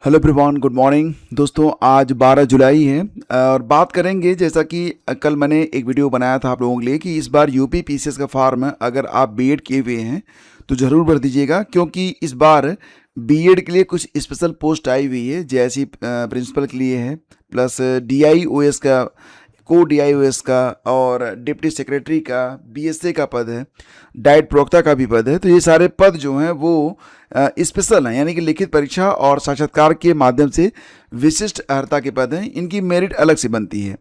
Hello everyone, good morning दोस्तों। आज 12 जुलाई है और बात करेंगे, जैसा कि कल मैंने एक वीडियो बनाया था आप लोगों के लिए, कि इस बार यूपी पीसीएस का फॉर्म अगर आप बीएड किए हुए हैं तो ज़रूर भर दीजिएगा, क्योंकि इस बार बीएड के लिए कुछ स्पेशल पोस्ट आई हुई है। जैसी प्रिंसिपल के लिए है, प्लस डीआईओएस का, को डीआईओएस का, और डिप्टी सेक्रेटरी का, बीएसए का पद है, डाइट प्रवक्ता का भी पद है। तो ये सारे पद जो हैं वो स्पेशल हैं, यानी कि लिखित परीक्षा और साक्षात्कार के माध्यम से विशिष्ट अर्हता के पद हैं। इनकी मेरिट अलग से बनती है।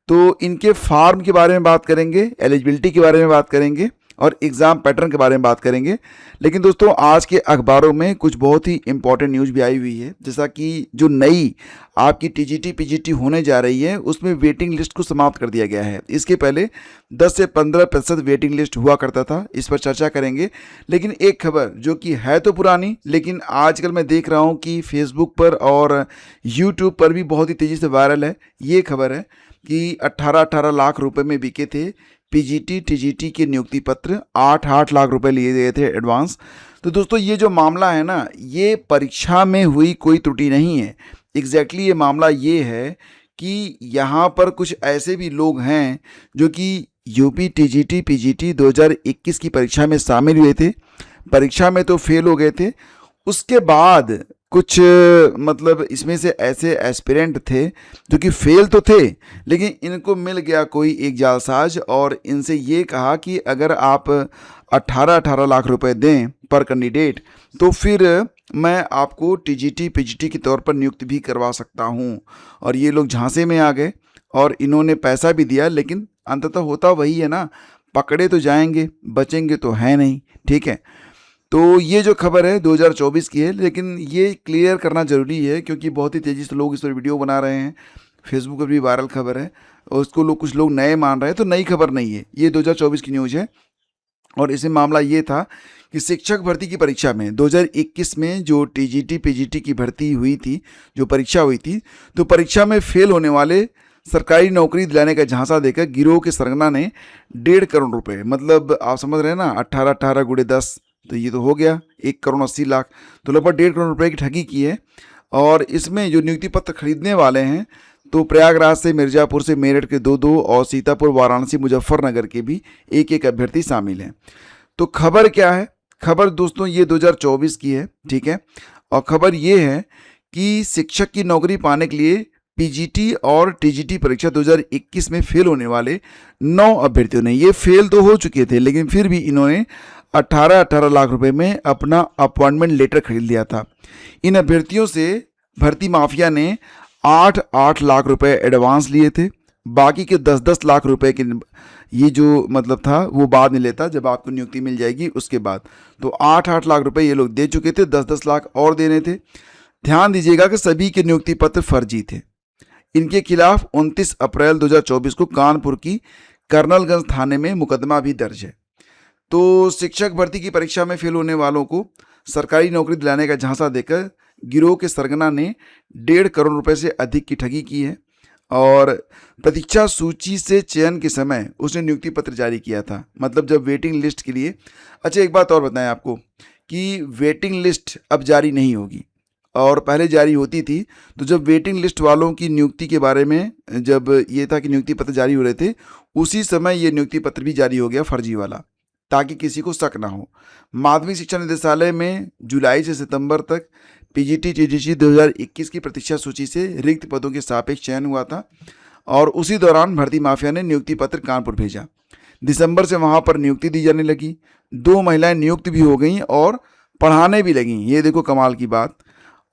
तो इनके फॉर्म के बारे में बात करेंगे, एलिजिबिलिटी के बारे में बात करेंगे और एग्ज़ाम पैटर्न के बारे में बात करेंगे। लेकिन दोस्तों, आज के अखबारों में कुछ बहुत ही इंपॉर्टेंट न्यूज़ भी आई हुई है, जैसा कि जो नई आपकी टीजीटी पीजीटी होने जा रही है उसमें वेटिंग लिस्ट को समाप्त कर दिया गया है। इसके पहले 10 से 15% वेटिंग लिस्ट हुआ करता था, इस पर चर्चा करेंगे। लेकिन एक खबर जो कि है तो पुरानी, लेकिन आजकल मैं देख रहा हूँ कि फेसबुक पर और यूट्यूब पर भी बहुत ही तेज़ी से वायरल है। ये खबर है कि 18-18 लाख रुपए में बिके थे पीजीटी टीजीटी के नियुक्ति पत्र, 8-8 लाख रुपए लिए गए थे एडवांस। तो दोस्तों, ये जो मामला है ना, ये परीक्षा में हुई कोई त्रुटि नहीं है। एग्जैक्टली ये मामला ये है कि यहाँ पर कुछ ऐसे भी लोग हैं जो कि यूपी टीजीटी पीजीटी 2021 की परीक्षा में शामिल हुए थे, परीक्षा में तो फेल हो गए थे। उसके बाद कुछ मतलब इसमें से ऐसे एस्पिरेंट थे जो कि फेल तो थे, लेकिन इनको मिल गया कोई एक जालसाज और इनसे ये कहा कि अगर आप 18-18 लाख रुपए दें पर कैंडिडेट तो फिर मैं आपको टीजीटी पीजीटी के तौर पर नियुक्त भी करवा सकता हूँ। और ये लोग झांसे में आ गए और इन्होंने पैसा भी दिया, लेकिन अंततः होता वही है ना, पकड़े तो जाएंगे, बचेंगे तो है नहीं। ठीक है, तो ये जो खबर है 2024 की है, लेकिन ये क्लियर करना ज़रूरी है क्योंकि बहुत ही तेज़ी से लोग इस पर वीडियो बना रहे हैं। फेसबुक पर भी वायरल खबर है और उसको कुछ लोग नए मान रहे हैं। तो नई खबर नहीं है, ये 2024 की न्यूज़ है। और इसमें मामला ये था कि शिक्षक भर्ती की परीक्षा में 2021 में जो टीजीटी पीजीटी की भर्ती हुई थी, जो परीक्षा हुई थी, तो परीक्षा में फेल होने वाले सरकारी नौकरी दिलाने का झांसा देकर गिरोह के सरगना ने 1.5 करोड़ रुपए, मतलब आप समझ रहे हैं ना, 18-18 × 10, तो ये तो हो गया 1,80,00,000, तो लगभग 1.5 करोड़ रुपए की ठगी की है। और इसमें जो नियुक्ति पत्र खरीदने वाले हैं, तो प्रयागराज से, मिर्ज़ापुर से, मेरठ के 2-2 और सीतापुर, वाराणसी, मुजफ्फरनगर के भी 1-1 अभ्यर्थी शामिल हैं। तो खबर क्या है? खबर दोस्तों ये 2024 की है, ठीक है। और खबर ये है कि शिक्षक की नौकरी पाने के लिए पीजीटी और टीजीटी परीक्षा 2021 में फेल होने वाले 9 अभ्यर्थियों ने, ये फेल तो हो चुके थे लेकिन फिर भी इन्होंने 18-18 लाख रुपए में अपना अपॉइंटमेंट लेटर खरीद लिया था। इन अभ्यर्थियों से भर्ती माफिया ने 8-8 लाख रुपए एडवांस लिए थे। बाकी के 10-10 लाख रुपए के ये जो मतलब था वो बाद में लेता, जब आपको नियुक्ति मिल जाएगी उसके बाद। तो 8-8 लाख रुपए ये लोग दे चुके थे, 10-10 लाख और देने थे। ध्यान दीजिएगा कि सभी के नियुक्ति पत्र फर्जी थे। इनके खिलाफ 29 अप्रैल 2024 को कानपुर की कर्नलगंज थाने में मुकदमा भी दर्ज है। तो शिक्षक भर्ती की परीक्षा में फेल होने वालों को सरकारी नौकरी दिलाने का झांसा देकर गिरोह के सरगना ने 1.5 करोड़ रुपए से अधिक की ठगी की है। और प्रतीक्षा सूची से चयन के समय उसने नियुक्ति पत्र जारी किया था, मतलब जब वेटिंग लिस्ट के लिए। अच्छा, एक बात और बताएं आपको कि वेटिंग लिस्ट अब जारी नहीं होगी, और पहले जारी होती थी। तो जब वेटिंग लिस्ट वालों की नियुक्ति के बारे में जब ये था कि नियुक्ति पत्र जारी हो रहे थे, उसी समय ये नियुक्ति पत्र भी जारी हो गया फर्जी वाला, ताकि किसी को शक ना हो। माध्यमिक शिक्षा निदेशालय में जुलाई से सितंबर तक पीजीटी टीजीटी 2021 की प्रतीक्षा सूची से रिक्त पदों के सापेक्ष चयन हुआ था, और उसी दौरान भर्ती माफिया ने नियुक्ति पत्र कानपुर भेजा। दिसंबर से वहां पर नियुक्ति दी जाने लगी, 2 महिलाएं नियुक्त भी हो गईं और पढ़ाने भी लगीं। ये देखो कमाल की बात।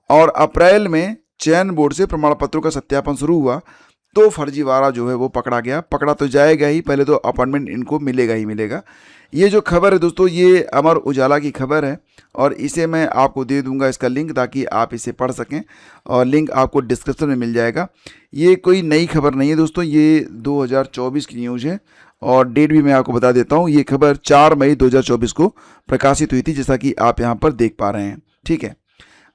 और अप्रैल में चयन बोर्ड से प्रमाण पत्रों का सत्यापन शुरू हुआ, तो फर्जीवाड़ा जो है वो पकड़ा गया। पकड़ा तो जाएगा ही, पहले तो अपॉइंटमेंट इनको मिलेगा ही मिलेगा। ये जो खबर है दोस्तों, ये अमर उजाला की खबर है, और इसे मैं आपको दे दूंगा इसका लिंक, ताकि आप इसे पढ़ सकें, और लिंक आपको डिस्क्रिप्शन में मिल जाएगा। ये कोई नई खबर नहीं है दोस्तों, ये 2024 की न्यूज़ है, और डेट भी मैं आपको बता देता हूँ। ये खबर 4 मई 2024 को प्रकाशित हुई थी, जैसा कि आप यहाँ पर देख पा रहे हैं। ठीक है,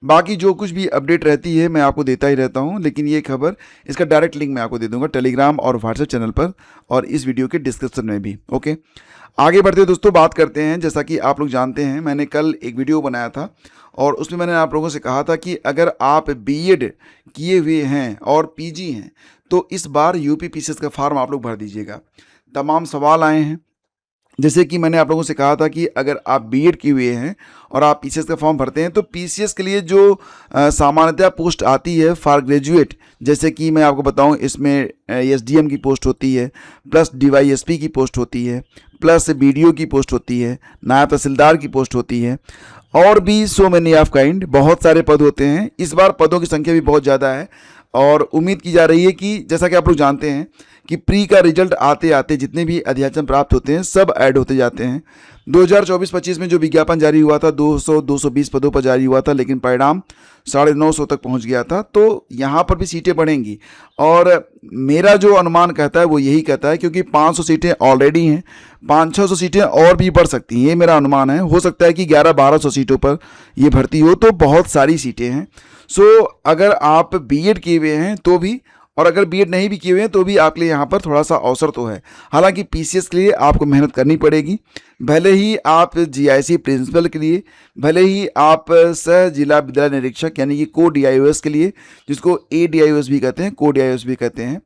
बाकी जो कुछ भी अपडेट रहती है मैं आपको देता ही रहता हूं, लेकिन ये खबर, इसका डायरेक्ट लिंक मैं आपको दे दूंगा टेलीग्राम और व्हाट्सएप चैनल पर, और इस वीडियो के डिस्क्रिप्शन में भी। ओके, आगे बढ़ते दोस्तों, बात करते हैं। जैसा कि आप लोग जानते हैं, मैंने कल एक वीडियो बनाया था और उसमें मैंने आप लोगों से कहा था कि अगर आप बीएड किए हुए हैं और पीजी हैं तो इस बार यूपी पीसीएस का फॉर्म आप लोग भर दीजिएगा। तमाम सवाल आए हैं, जैसे कि मैंने आप लोगों से कहा था कि अगर आप बीएड किए हुए हैं और आप पीसीएस का फॉर्म भरते हैं तो पीसीएस के लिए जो सामान्यतः पोस्ट आती है फॉर ग्रेजुएट, जैसे कि मैं आपको बताऊं इसमें एसडीएम की पोस्ट होती है, प्लस डीवाईएसपी की पोस्ट होती है, प्लस बीडीओ की पोस्ट होती है, नायब तहसीलदार की पोस्ट होती है, और भी सो मैनी ऑफ काइंड, बहुत सारे पद होते हैं। इस बार पदों की संख्या भी बहुत ज़्यादा है और उम्मीद की जा रही है कि जैसा कि आप लोग जानते हैं कि प्री का रिजल्ट आते आते जितने भी अध्याचन प्राप्त होते हैं सब ऐड होते जाते हैं। 2024-25 में जो विज्ञापन जारी हुआ था 200-220 पदों पर जारी हुआ था, लेकिन परिणाम 950 तक पहुंच गया था। तो यहाँ पर भी सीटें बढ़ेंगी और मेरा जो अनुमान कहता है वो यही कहता है, क्योंकि 500 सीटें ऑलरेडी हैं, 500-600 सीटें और भी बढ़ सकती हैं, ये मेरा अनुमान है। हो सकता है कि 1100-1200 सीटों पर ये भर्ती हो, तो बहुत सारी सीटें हैं। सो अगर आप बीएड किए हुए हैं तो भी, और अगर बीएड नहीं भी किए हुए हैं तो भी आपके लिए यहाँ पर थोड़ा सा अवसर तो है। हालांकि पीसीएस के लिए आपको मेहनत करनी पड़ेगी, भले ही आप जीआईसी प्रिंसिपल के लिए, भले ही आप सह जिला विद्यालय निरीक्षक यानी कि को डीआईओएस के लिए, जिसको एडीआईओएस भी कहते हैं, को डीआईओएस भी कहते हैं,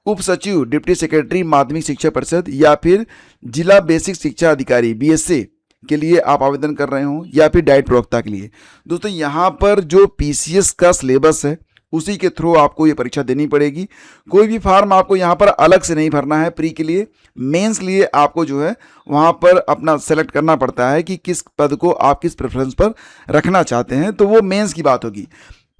उप सचिव, डिप्टी सेक्रेटरी माध्यमिक शिक्षा परिषद, या फिर जिला बेसिक शिक्षा अधिकारी बीएसए के लिए आप आवेदन कर रहे हो, या फिर डाइट प्रवक्ता के लिए। दोस्तों यहाँ पर जो पीसीएस का सिलेबस है उसी के थ्रू आपको ये परीक्षा देनी पड़ेगी। कोई भी फार्म आपको यहाँ पर अलग से नहीं भरना है। प्री के लिए, मेंस के लिए आपको जो है वहाँ पर अपना सेलेक्ट करना पड़ता है कि किस पद को आप किस प्रेफरेंस पर रखना चाहते हैं, तो वो मेंस की बात होगी।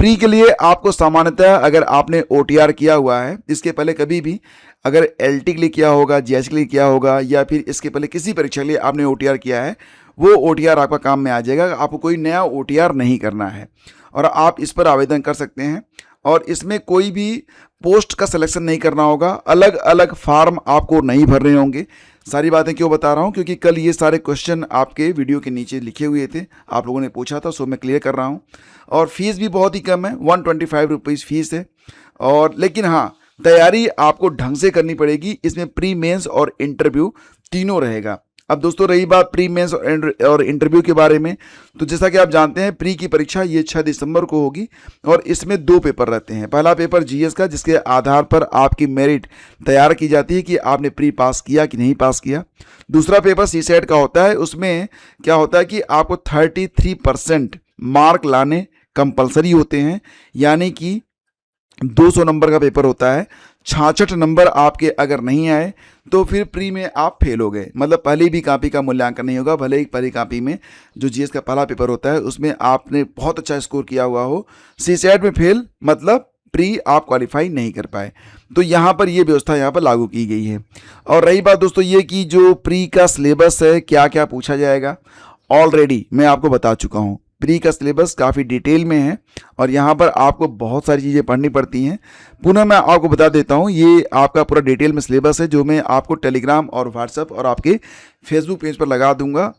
प्री के लिए आपको सामान्यतः अगर आपने ओटीआर किया हुआ है इसके पहले कभी भी, अगर एलटी के लिए किया होगा, जीएस के लिए किया होगा, या फिर इसके पहले किसी परीक्षा के लिए आपने ओटीआर किया है, वो ओटीआर आपका काम में आ जाएगा। आपको कोई नया ओटीआर नहीं करना है और आप इस पर आवेदन कर सकते हैं। और इसमें कोई भी पोस्ट का सिलेक्शन नहीं करना होगा, अलग अलग फार्म आपको नहीं भरने होंगे। सारी बातें क्यों बता रहा हूँ, क्योंकि कल ये सारे क्वेश्चन आपके वीडियो के नीचे लिखे हुए थे, आप लोगों ने पूछा था, सो मैं क्लियर कर रहा हूँ। और फीस भी बहुत ही कम है, 125 रुपीज़ फीस है। और लेकिन हाँ, तैयारी आपको ढंग से करनी पड़ेगी। इसमें प्री मेंस और इंटरव्यू तीनों रहेगा। अब दोस्तों रही बात प्री मेंस और इंटरव्यू के बारे में, तो जैसा कि आप जानते हैं प्री की परीक्षा ये 6 दिसंबर को होगी और इसमें 2 पेपर रहते हैं। पहला पेपर जीएस का, जिसके आधार पर आपकी मेरिट तैयार की जाती है कि आपने प्री पास किया कि नहीं पास किया। दूसरा पेपर सीसेट का होता है, उसमें क्या होता है कि आपको 33% मार्क लाने कंपलसरी होते हैं, यानी कि 200 नंबर का पेपर होता है। 66 नंबर आपके अगर नहीं आए तो फिर प्री में आप फेल हो गए, मतलब पहली भी कॉपी का मूल्यांकन नहीं होगा। भले ही पहली कॉपी में जो जीएस का पहला पेपर होता है उसमें आपने बहुत अच्छा स्कोर किया हुआ हो, सीसेट में फेल, मतलब प्री आप क्वालिफाई नहीं कर पाए। तो यहाँ पर ये व्यवस्था यहाँ पर लागू की गई है। और रही बात दोस्तों ये कि जो प्री का सिलेबस है, क्या क्या पूछा जाएगा, ऑलरेडी मैं आपको बता चुका हूँ। प्री का सिलेबस काफ़ी डिटेल में है और यहाँ पर आपको बहुत सारी चीज़ें पढ़नी पड़ती हैं। पुनः मैं आपको बता देता हूँ, ये आपका पूरा डिटेल में सिलेबस है जो मैं आपको टेलीग्राम और व्हाट्सएप और आपके फेसबुक पेज पर लगा दूंगा।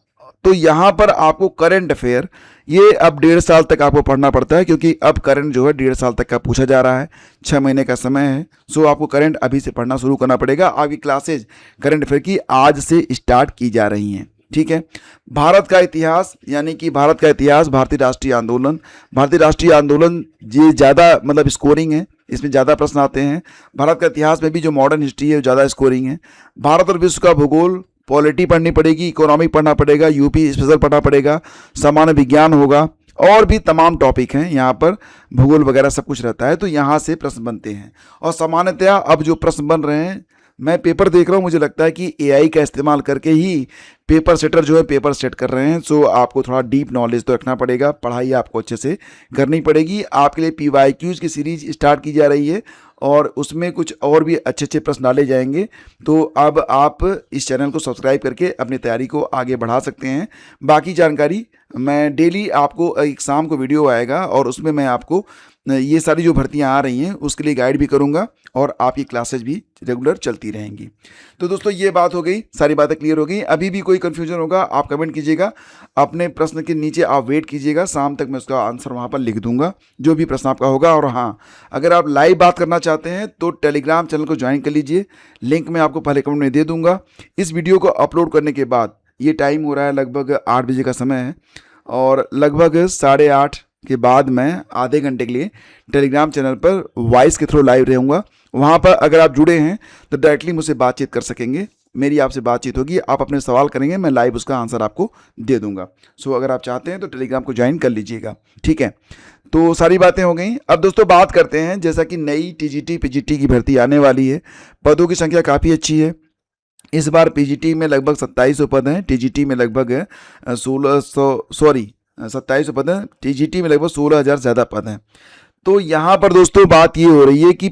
तो यहाँ पर आपको करंट अफेयर ये अब 1.5 साल तक आपको पढ़ना पड़ता है, क्योंकि अब करंट जो है 1.5 साल तक का पूछा जा रहा है, 6 महीने का समय है। सो आपको करंट अभी से पढ़ना शुरू करना पड़ेगा। आपकी क्लासेज करंट अफेयर की आज से स्टार्ट की जा रही हैं, ठीक है। भारत का इतिहास, यानी कि भारत का इतिहास, भारतीय राष्ट्रीय आंदोलन, भारतीय राष्ट्रीय आंदोलन ये ज़्यादा मतलब स्कोरिंग है, इसमें ज़्यादा प्रश्न आते हैं। भारत का इतिहास में भी जो मॉडर्न हिस्ट्री है ज़्यादा स्कोरिंग है। भारत और विश्व का भूगोल, पॉलिटी पढ़नी पड़ेगी, इकोनॉमिक पढ़ना पड़ेगा, यूपी स्पेशल पढ़ना पड़ेगा, सामान्य विज्ञान होगा, और भी तमाम टॉपिक हैं यहाँ पर, भूगोल वगैरह सब कुछ रहता है। तो यहाँ से प्रश्न बनते हैं और सामान्यतया अब जो प्रश्न बन रहे हैं, मैं पेपर देख रहा हूँ, मुझे लगता है कि एआई का इस्तेमाल करके ही पेपर सेटर जो है पेपर सेट कर रहे हैं। सो आपको थोड़ा डीप नॉलेज तो रखना पड़ेगा, पढ़ाई आपको अच्छे से करनी पड़ेगी। आपके लिए पीवाईक्यूज़ की सीरीज स्टार्ट की जा रही है और उसमें कुछ और भी अच्छे अच्छे प्रश्न डाले जाएंगे। तो अब आप इस चैनल को सब्सक्राइब करके अपनी तैयारी को आगे बढ़ा सकते हैं। बाकी जानकारी मैं डेली आपको, एक शाम को वीडियो आएगा और उसमें मैं आपको ये सारी जो भर्तियां आ रही हैं उसके लिए गाइड भी करूंगा और आपकी क्लासेज भी रेगुलर चलती रहेंगी। तो दोस्तों ये बात हो गई, सारी बातें क्लियर हो गई। अभी भी कोई कन्फ्यूजन होगा आप कमेंट कीजिएगा, अपने प्रश्न के नीचे आप वेट कीजिएगा, शाम तक मैं उसका आंसर वहाँ पर लिख दूंगा जो भी प्रश्न आपका होगा। और हाँ, अगर आप लाइव बात करना चाहते हैं तो टेलीग्राम चैनल को ज्वाइन कर लीजिए, लिंक मैं आपको पहले कमेंट में दे दूंगा। इस वीडियो को अपलोड करने के बाद, ये टाइम हो रहा है लगभग 8 बजे का समय है, और लगभग 8:30 के बाद मैं आधे घंटे के लिए टेलीग्राम चैनल पर वॉइस के थ्रू लाइव रहूँगा। वहाँ पर अगर आप जुड़े हैं तो डायरेक्टली मुझसे बातचीत कर सकेंगे, मेरी आपसे बातचीत होगी, आप अपने सवाल करेंगे, मैं लाइव उसका आंसर आपको दे दूंगा। सो अगर आप चाहते हैं तो टेलीग्राम को ज्वाइन कर लीजिएगा, ठीक है। तो सारी बातें हो गई। अब दोस्तों बात करते हैं, जैसा कि नई टीजीटी पीजीटी की भर्ती आने वाली है, पदों की संख्या काफ़ी अच्छी है। इस बार पीजीटी में लगभग 2700 पद हैं, टीजीटी में लगभग 2700 पद हैं, टीजीटी में लगभग 16,000 ज़्यादा पद हैं। तो यहाँ पर दोस्तों बात ये हो रही है कि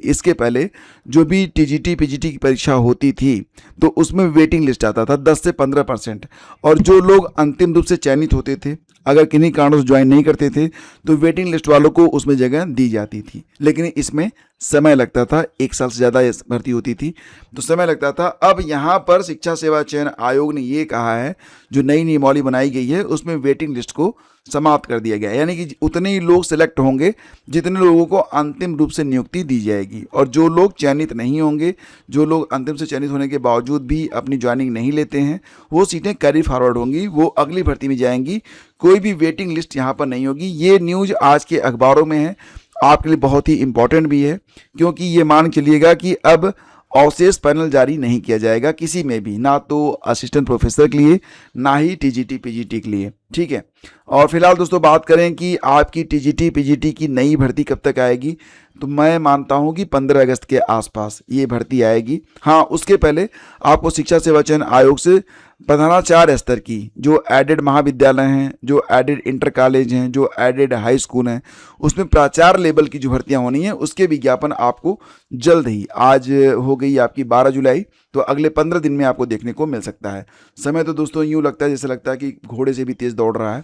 इसके पहले जो भी टीजीटी पीजीटी की परीक्षा होती थी तो उसमें वेटिंग लिस्ट आता था 10 से 15%, और जो लोग अंतिम रूप से चयनित होते थे, अगर किन्हीं कारणों से ज्वाइन नहीं करते थे तो वेटिंग लिस्ट वालों को उसमें जगह दी जाती थी। लेकिन इसमें समय लगता था, 1 साल से ज़्यादा भर्ती होती थी तो समय लगता था। अब यहाँ पर शिक्षा सेवा चयन आयोग ने ये कहा है, जो नई नियमावली बनाई गई है उसमें वेटिंग लिस्ट को समाप्त कर दिया गया है, यानी कि उतने ही लोग सिलेक्ट होंगे जितने लोगों को अंतिम रूप से नियुक्ति दी जाएगी, और जो लोग चयनित नहीं होंगे, जो लोग अंतिम से चयनित होने के बावजूद भी अपनी ज्वाइनिंग नहीं लेते हैं, वो सीटें कैरी फॉरवर्ड होंगी, वो अगली भर्ती में जाएंगी, कोई भी वेटिंग लिस्ट यहाँ पर नहीं होगी। ये न्यूज़ आज के अखबारों में है, आपके लिए बहुत ही इंपॉर्टेंट भी है, क्योंकि ये मान चलिएगा कि अब अवशेष पैनल जारी नहीं किया जाएगा किसी में भी, ना तो असिस्टेंट प्रोफेसर के लिए, ना ही टीजीटी पीजीटी के लिए, ठीक है। और फिलहाल दोस्तों बात करें कि आपकी टीजीटी पीजीटी की नई भर्ती कब तक आएगी, तो मैं मानता हूं कि 15 अगस्त के आसपास ये भर्ती आएगी। हाँ, उसके पहले आपको शिक्षा सेवा चयन आयोग से प्रधानाचार्य स्तर की जो एडेड महाविद्यालय हैं, जो एडेड इंटर कॉलेज हैं, जो एडेड हाई स्कूल हैं, उसमें प्राचार्य लेवल की जो भर्तियां होनी है उसके विज्ञापन आपको जल्द ही, आज हो गई आपकी 12 जुलाई, तो अगले 15 दिन में आपको देखने को मिल सकता है। समय तो दोस्तों यूँ लगता है जैसे लगता है कि घोड़े से भी तेज़ दौड़ रहा है।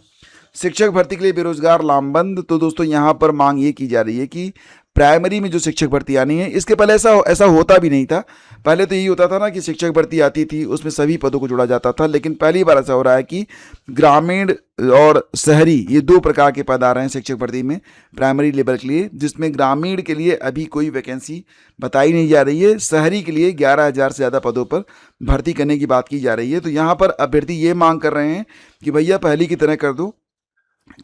शिक्षक भर्ती के लिए बेरोजगार लामबंद, तो दोस्तों यहाँ पर मांग ये की जा रही है कि प्राइमरी में जो शिक्षक भर्ती आनी है, इसके पहले ऐसा होता भी नहीं था। पहले तो यही होता था ना कि शिक्षक भर्ती आती थी उसमें सभी पदों को जोड़ा जाता था, लेकिन पहली बार ऐसा हो रहा है कि ग्रामीण और शहरी ये 2 प्रकार के पद आ रहे हैं शिक्षक भर्ती में प्राइमरी लेवल के लिए, जिसमें ग्रामीण के लिए अभी कोई वैकेंसी बताई नहीं जा रही है, शहरी के लिए 11,000 से ज़्यादा पदों पर भर्ती करने की बात की जा रही है। तो यहाँ पर अभ्यर्थी ये मांग कर रहे हैं कि भैया पहली की तरह कर दो,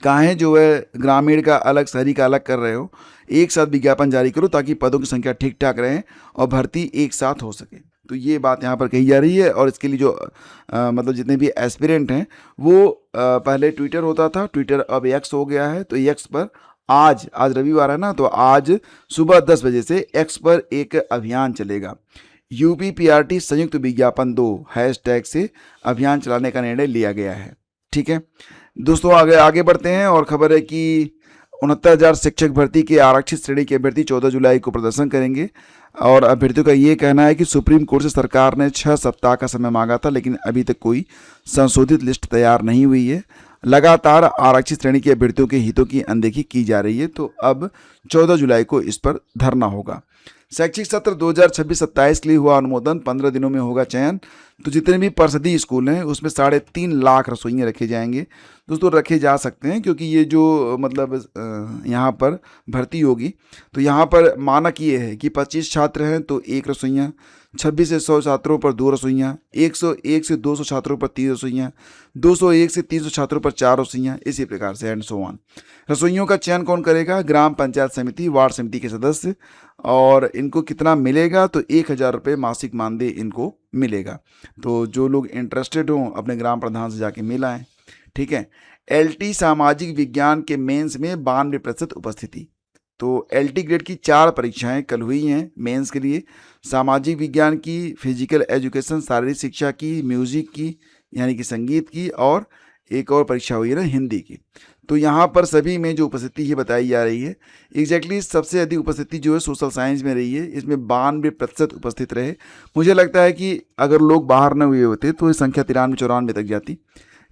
काहे जो है ग्रामीण का अलग शहरी का अलग कर रहे हो, एक साथ विज्ञापन जारी करो ताकि पदों की संख्या ठीक ठाक रहे और भर्ती एक साथ हो सके। तो ये बात यहाँ पर कही जा रही है। और इसके लिए जो मतलब जितने भी एस्पिरेंट हैं वो पहले ट्विटर होता था, ट्विटर अब एक्स हो गया है, तो एक्स पर आज रविवार है ना, तो आज सुबह 10 बजे से एक्स पर एक अभियान चलेगा, UPPRT संयुक्त विज्ञापन 2 हैशटैग से अभियान चलाने का निर्णय लिया गया है, ठीक है दोस्तों। आगे बढ़ते हैं और खबर है कि 69,000 शिक्षक भर्ती के आरक्षित श्रेणी के अभ्यर्थी 14 जुलाई को प्रदर्शन करेंगे। और अभ्यर्थियों का ये कहना है कि सुप्रीम कोर्ट से सरकार ने 6 सप्ताह का समय मांगा था, लेकिन अभी तक कोई संशोधित लिस्ट तैयार नहीं हुई है। लगातार आरक्षित श्रेणी के अभ्यर्थियों के हितों की अनदेखी की जा रही है, तो अब 14 जुलाई को इस पर धरना होगा। शैक्षिक सत्र 2026-27 के लिए हुआ अनुमोदन, 15 दिनों में होगा चयन। तो जितने भी परिषदीय स्कूल हैं उसमें 3.5 लाख रसोइयाँ रखे जाएंगे। दोस्तों रखे जा सकते हैं, क्योंकि ये जो मतलब यहाँ पर भर्ती होगी तो यहाँ पर मानक ये है कि 25 छात्र हैं तो 1 रसोइयाँ, 26 से 100 छात्रों पर 2 रसोइयाँ, 101 से 200 छात्रों पर 3 रसोइयाँ, 201 से 300 छात्रों पर 4 रसोइयाँ, इसी प्रकार से एंड सो ऑन। रसोइयों का चयन कौन करेगा? ग्राम पंचायत समिति, वार्ड समिति के सदस्य। और इनको कितना मिलेगा? तो 1,000 रुपये मासिक मानदेय इनको मिलेगा। तो जो लोग इंटरेस्टेड हों अपने ग्राम प्रधान से जाके मिल आएँ, ठीक है। LT सामाजिक विज्ञान के मेंस में 92% उपस्थिति। तो LT ग्रेड की 4 परीक्षाएं कल हुई हैं मेंस के लिए, सामाजिक विज्ञान की, फिजिकल एजुकेशन शारीरिक शिक्षा की, म्यूजिक की यानी कि संगीत की, और एक और परीक्षा हुई है ना हिंदी की। तो यहाँ पर सभी में जो उपस्थिति है बताई जा रही है। एग्जैक्टली सबसे अधिक उपस्थिति जो है सोशल साइंस में रही है, इसमें 92% उपस्थित रहे। मुझे लगता है कि अगर लोग बाहर न हुए होते तो ये संख्या 93-94 तक जाती।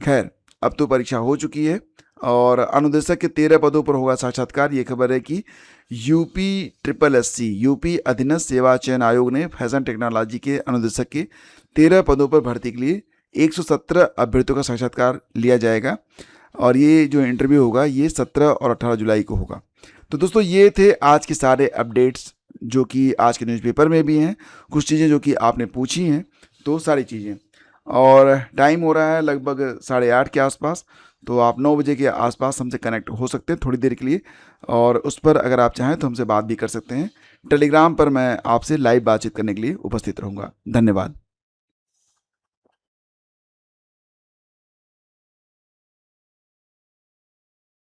खैर अब तो परीक्षा हो चुकी है और अनुदेशक के 13 पदों पर होगा साक्षात्कार। ये खबर है कि UPSSC यूपी अधीनस्थ सेवा चयन आयोग ने फैशन टेक्नोलॉजी के अनुदेशक के 13 पदों पर भर्ती के लिए 117 अभ्यर्थियों का साक्षात्कार लिया जाएगा। और ये जो इंटरव्यू होगा ये 17 और 18 जुलाई को होगा। तो दोस्तों ये थे आज के सारे अपडेट्स जो कि आज के न्यूज़पेपर में भी हैं, कुछ चीज़ें जो कि आपने पूछी हैं, तो सारी चीज़ें। और टाइम हो रहा है लगभग 8:30 के आसपास। तो आप 9 बजे के आसपास हमसे कनेक्ट हो सकते हैं थोड़ी देर के लिए, और उस पर अगर आप चाहें तो हमसे बात भी कर सकते हैं। टेलीग्राम पर मैं आपसे लाइव बातचीत करने के लिए उपस्थित रहूँगा। धन्यवाद।